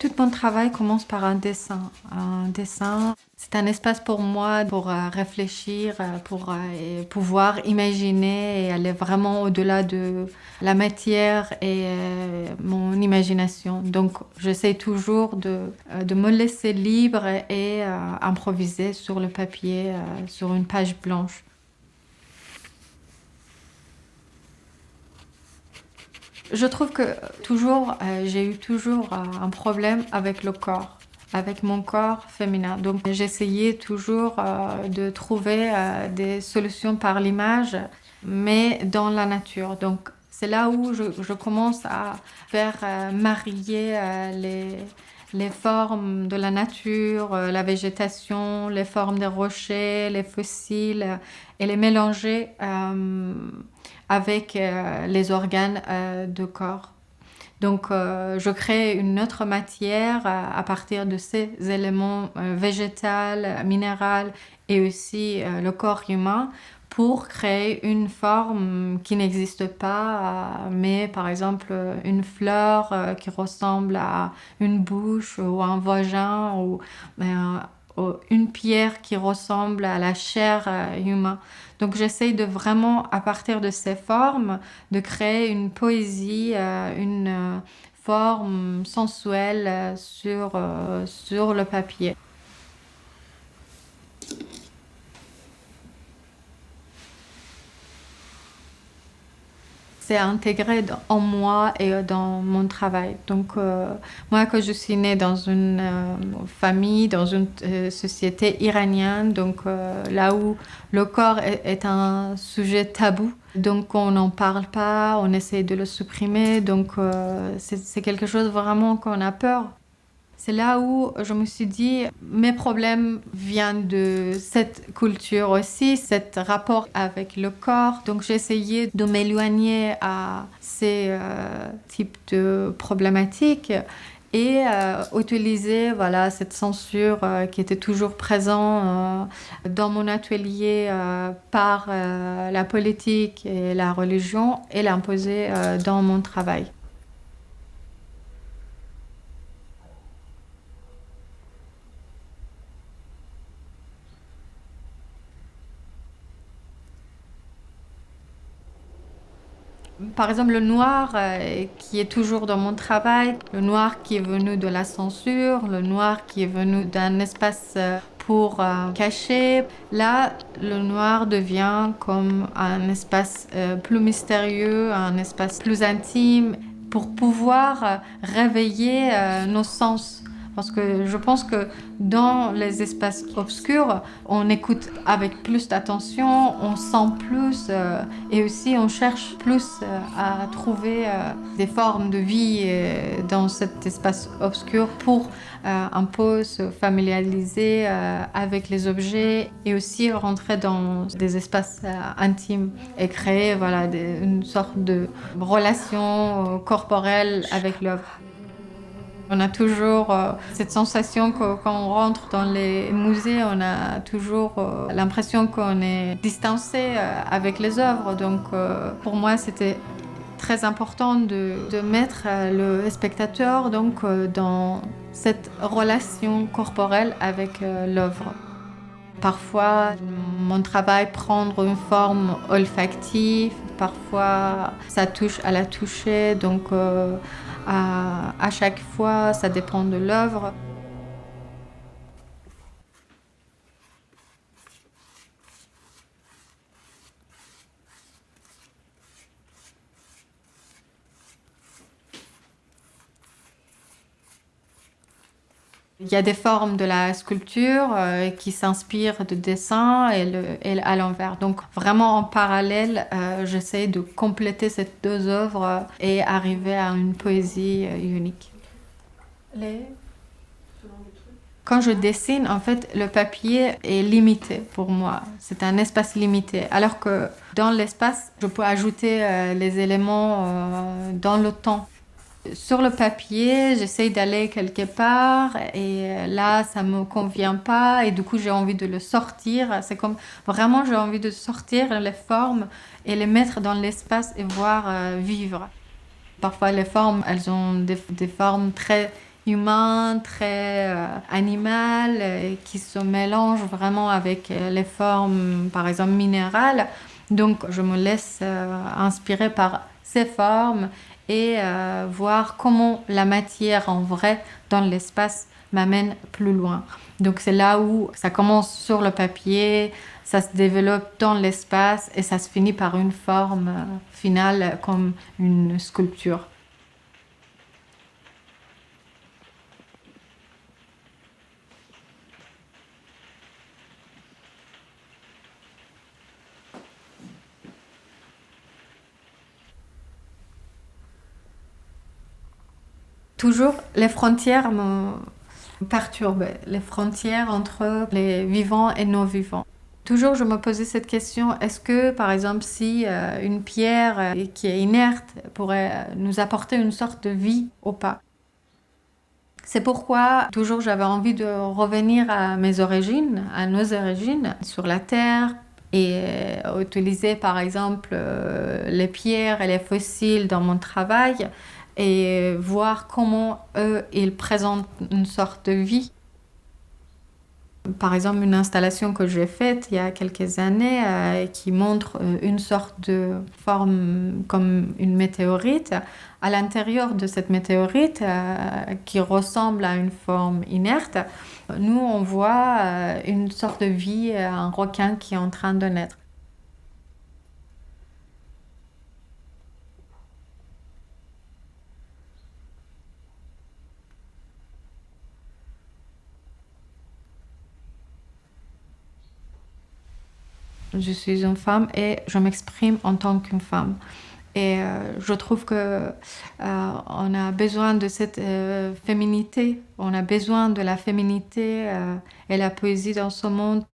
Tout mon travail commence par un dessin. Un dessin, c'est un espace pour moi pour réfléchir, pour pouvoir imaginer et aller vraiment au-delà de la matière et mon imagination. Donc, j'essaie toujours de me laisser libre et improviser sur le papier, sur une page blanche. Je trouve que j'ai eu toujours un problème avec le corps, avec mon corps féminin. Donc j'essayais toujours de trouver des solutions par l'image, mais dans la nature. Donc c'est là où je commence à faire marier les formes de la nature, la végétation, les formes des rochers, les fossiles, et les mélanger avec les organes de corps. Donc, je crée une autre matière à partir de ces éléments végétaux, minéraux et aussi le corps humain pour créer une forme qui n'existe pas, mais par exemple une fleur qui ressemble à une bouche ou un vagin ou une pierre qui ressemble à la chair humaine. Donc j'essaye de vraiment, à partir de ces formes, de créer une poésie, une forme sensuelle sur le papier. C'est intégré en moi et dans mon travail. Donc, moi, que je suis née dans une famille, dans une société iranienne, donc là où le corps est un sujet tabou, donc on n'en parle pas, on essaie de le supprimer, donc c'est quelque chose vraiment qu'on a peur. C'est là où je me suis dit, mes problèmes viennent de cette culture aussi, cet rapport avec le corps. Donc j'ai essayé de m'éloigner à ces types de problématiques et utiliser voilà, cette censure qui était toujours présente dans mon atelier par la politique et la religion et l'imposer dans mon travail. Par exemple, le noir qui est toujours dans mon travail, le noir qui est venu de la censure, le noir qui est venu d'un espace pour cacher. Là, le noir devient comme un espace plus mystérieux, un espace plus intime pour pouvoir réveiller nos sens. Parce que je pense que dans les espaces obscurs, on écoute avec plus d'attention, on sent plus et aussi on cherche plus à trouver des formes de vie dans cet espace obscur pour un peu se familiariser avec les objets et aussi rentrer dans des espaces intimes et créer voilà, une sorte de relation corporelle avec l'œuvre. On a toujours cette sensation que quand on rentre dans les musées, on a toujours l'impression qu'on est distancé avec les œuvres. Donc pour moi, c'était très important de mettre le spectateur donc, dans cette relation corporelle avec l'œuvre. Parfois, mon travail prend une forme olfactive, parfois ça touche à la toucher, donc à chaque fois, ça dépend de l'œuvre. Il y a des formes de la sculpture qui s'inspirent de dessins et à l'envers. Donc vraiment en parallèle, j'essaie de compléter ces deux œuvres et arriver à une poésie unique. Quand je dessine, en fait, le papier est limité pour moi. C'est un espace limité. Alors que dans l'espace, je peux ajouter les éléments dans le temps. Sur le papier, j'essaye d'aller quelque part et là, ça me convient pas et du coup, j'ai envie de le sortir. C'est comme vraiment, j'ai envie de sortir les formes et les mettre dans l'espace et voir vivre. Parfois, les formes, elles ont des formes très humain, très animal, qui se mélange vraiment avec les formes, par exemple, minérales. Donc, je me laisse inspirer par ces formes et voir comment la matière en vrai dans l'espace m'amène plus loin. Donc, c'est là où ça commence sur le papier, ça se développe dans l'espace et ça se finit par une forme finale comme une sculpture. Toujours, les frontières me perturbent, les frontières entre les vivants et non vivants. Toujours, je me posais cette question, est-ce que, par exemple, si une pierre qui est inerte pourrait nous apporter une sorte de vie ou pas? C'est pourquoi toujours j'avais envie de revenir à mes origines, à nos origines, sur la Terre, et utiliser par exemple les pierres et les fossiles dans mon travail et voir comment eux, ils présentent une sorte de vie. Par exemple, une installation que j'ai faite il y a quelques années qui montre une sorte de forme comme une météorite. À l'intérieur de cette météorite, qui ressemble à une forme inerte, nous, on voit une sorte de vie, un requin qui est en train de naître. Je suis une femme et je m'exprime en tant qu'une femme. Et je trouve que on a besoin de cette féminité, on a besoin de la féminité et la poésie dans ce monde.